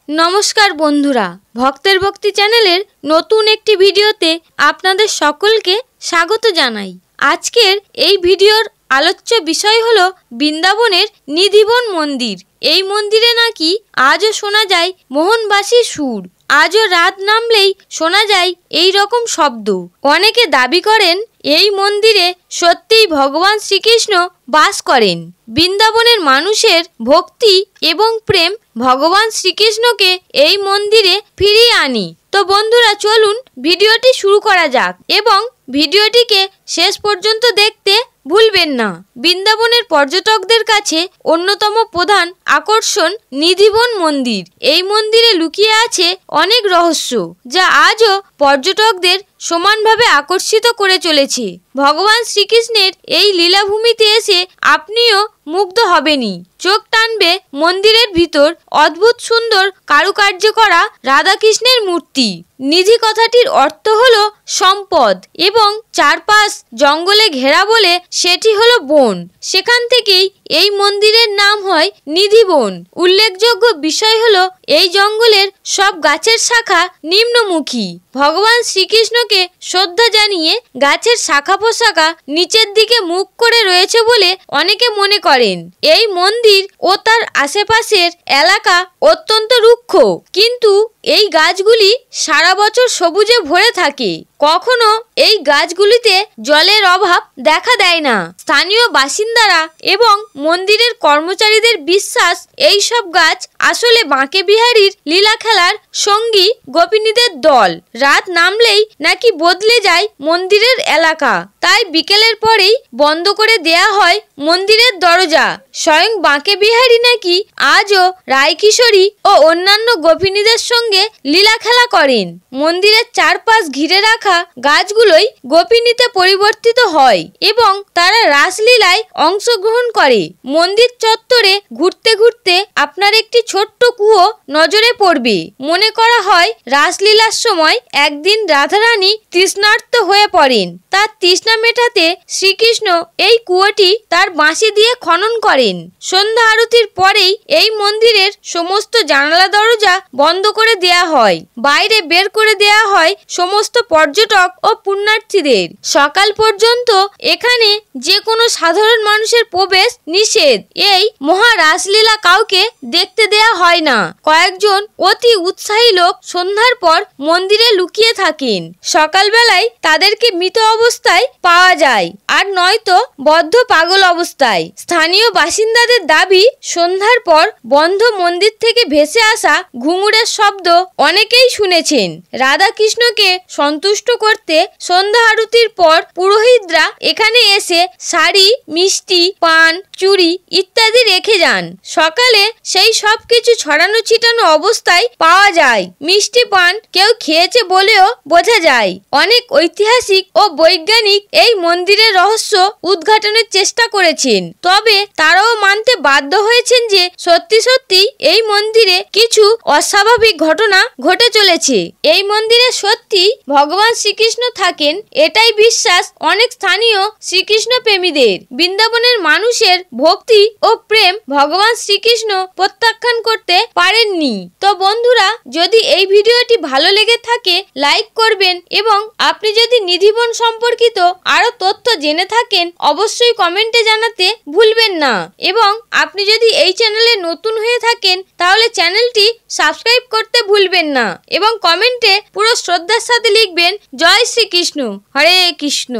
নমস্কার বন্ধুরা, ভক্তের ভক্তি চ্যানেলের নতুন একটি ভিডিওতে আপনাদের সকলকে স্বাগত জানাই। আজকের এই ভিডিওর আলোচ্য বিষয় হলো বৃন্দাবনের নিধিবন মন্দির। এই মন্দিরে নাকি আজও শোনা যায় মোহনবাসীর সুর। আজও রাত নামলেই শোনা যায় এই রকম শব্দ। অনেকে দাবি করেন এই মন্দিরে সত্যিই ভগবান শ্রীকৃষ্ণ বাস করেন। বৃন্দাবনের মানুষের ভক্তি এবং প্রেম ভগবান শ্রীকৃষ্ণকে এই মন্দিরে ফিরিয়ে আনি। তো বন্ধুরা, চলুন ভিডিওটি শুরু করা যাক এবং ভিডিওটিকে শেষ পর্যন্ত দেখতে ভুলবেন না। বৃন্দাবনের পর্যটকদের কাছে অন্যতম প্রধান আকর্ষণ নিধিবন মন্দির। এই মন্দিরে লুকিয়ে আছে অনেক রহস্য, যা আজও পর্যটকদের সমানভাবে আকর্ষিত করে চলেছে। ভগবান শ্রীকৃষ্ণের এই লীলাভূমিতে এসে আপনিও মুগ্ধ হবেনই। চোখ টানবে মন্দিরের ভিতর অদ্ভুত সুন্দর কারুকার্য করা রাধাকৃষ্ণের মূর্তি। নিধি কথাটির অর্থ হলো সম্পদ এবং চারপাশ জঙ্গলে ঘেরা বলে সেটি হলো বন। সেখান থেকেই এই মন্দিরের নাম হয় নিধিবন। উল্লেখযোগ্য বিষয় হলো এই জঙ্গলের সব গাছের শাখা নিম্নমুখী। ভগবান শ্রীকৃষ্ণকে শ্রদ্ধা জানিয়ে গাছের শাখা পোশাখা নিচের দিকে মুখ করে রয়েছে বলে অনেকে মনে করেন। এই মন্দির ও তার আশেপাশের এলাকা অত্যন্ত রুক্ষ, কিন্তু এই গাছগুলি সারা বছর সবুজে ভরে থাকে। কখনো এই গাছগুলিতে জলের অভাব দেখা দেয় না। স্থানীয় বাসিন্দারা এবং মন্দিরের কর্মচারীদের বিশ্বাস, এই সব গাছ আসলে বাঁকে বিহারীর লীলা খেলার সঙ্গী গোপিনীদের দল। রাত নামলেই নাকি বদলে যায় মন্দিরের এলাকা, তাই বিকেলের পরেই বন্ধ করে দেয়া হয় মন্দিরের দরজা। স্বয়ং বাঁকে বিহারী নাকি আজও রায়কিশোরী ও অন্যান্য গোপিনীদের সঙ্গে লীলা খেলা করেন। মন্দিরের চারপাশ ঘিরে রাখা গাছগুলোই গোপিনীতে পরিবর্তিত হয় এবং তারা রাসলীলায় অংশগ্রহণ করে। মন্দির চত্বরে ঘুরতে ঘুরতে আপনার একটি ছোট্ট কুয়ো নজরে পড়বে। মনে করা হয় রাসলীলার সময় একদিন রাধারানী তৃষ্ণার্ত হয়ে পড়েন। তার তৃষ্ণা মেটাতে শ্রীকৃষ্ণ এই কুয়োটি তার বাঁশি দিয়ে খনন করেন। সন্ধ্যা আরতির পরেই এই মন্দিরের সমস্ত জানালা দরজা বন্ধ করে দেয়া হয়। বাইরে বের করে দেয়া হয় সমস্ত পর্যটক ও পুণ্যার্থীদের। সকাল পর্যন্ত এখানে যে কোনো সাধারণ মানুষের প্রবেশ নিষেধ। এই মহা রাসলীলা কাউকে দেখতে দেয়া হয় না। কয়েকজন অতি উৎসাহী লোক সন্ধ্যার পর মন্দিরে লুকিয়ে থাকেন। সকালবেলায় তাদেরকে মৃত অবস্থায় পাওয়া যায়, আর নয়তো বদ্ধ পাগল অবস্থায়। স্থানীয় বাসিন্দাদের দাবি, সন্ধ্যার পর বন্ধ মন্দির থেকে ভেসে আসা ঘুঙুরের শব্দ অনেকেই শুনেছেন। রাধাকৃষ্ণকে সন্তুষ্ট করতে সন্ধ্যা আরতির পর পুরোহিতরা এখানে এসে শাড়ি, মিষ্টি, পান, চুড়ি ইত্যাদি রেখে যান। সকালে সেই সব কিছু ছড়ানো ছিটানো অবস্থায় পাওয়া যায়। মিষ্টি পান কেউ খেয়েছে বলেও বোঝা যায়। অনেক ঐতিহাসিক ও বৈজ্ঞানিক এই মন্দিরের রহস্য উদ্ঘাটনের চেষ্টা করেছেন, তবে তারাও মানতে বাধ্য হয়েছেন যে সত্যি সত্যি এই মন্দিরে কিছু অস্বাভাবিক ঘটনা ঘটে চলেছে। এই মন্দিরে সত্যি ভগবান শ্রীকৃষ্ণ থাকেন, এটাই বিশ্বাস অনেক স্থানীয় শ্রীকৃষ্ণ প্রেমীদের। বৃন্দাবনের মানুষের ভক্তি ও প্রেম ভগবান শ্রীকৃষ্ণ প্রত্যাখ্যান করতে পারেননি। তো বন্ধুরা, যদি এই ভিডিওটি ভালো লেগে থাকে লাইক করবেন এবং আপনি যদি নিধিবন সম্পর্কিত আরো তথ্য জেনে থাকেন অবশ্যই কমেন্টে জানাতে ভুলবেন না। এবং আপনি যদি এই চ্যানেলে নতুন হয়ে থাকেন তাহলে চ্যানেলটি সাবস্ক্রাইব করতে ভুলবেন না এবং কমেন্টে পুরো শ্রদ্ধার সাথে লিখবেন জয় শ্রীকৃষ্ণ, হরে কৃষ্ণ।